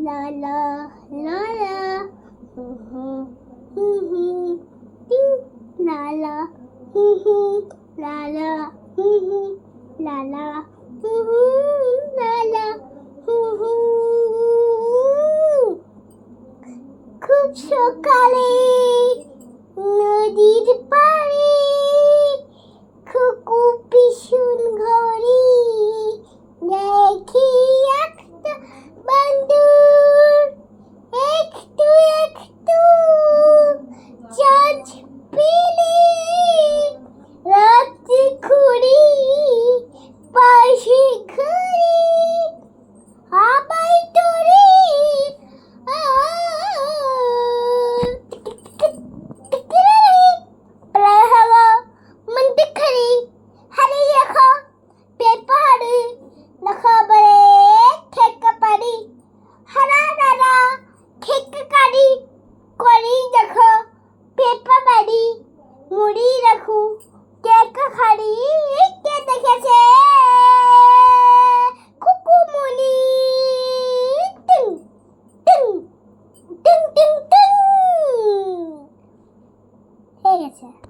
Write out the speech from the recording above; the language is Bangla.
la la la la ding la la la la la la la la খুব সকালে নদীর পাড়ে খুকু পিছন ঘরে দেখি একটা বান্দর একটু একটু চাঁদ পেলে রাতে ঘুরি পাশে ঘুরি আবাই তোরে মুড়ি রাখু কেক খাড়ি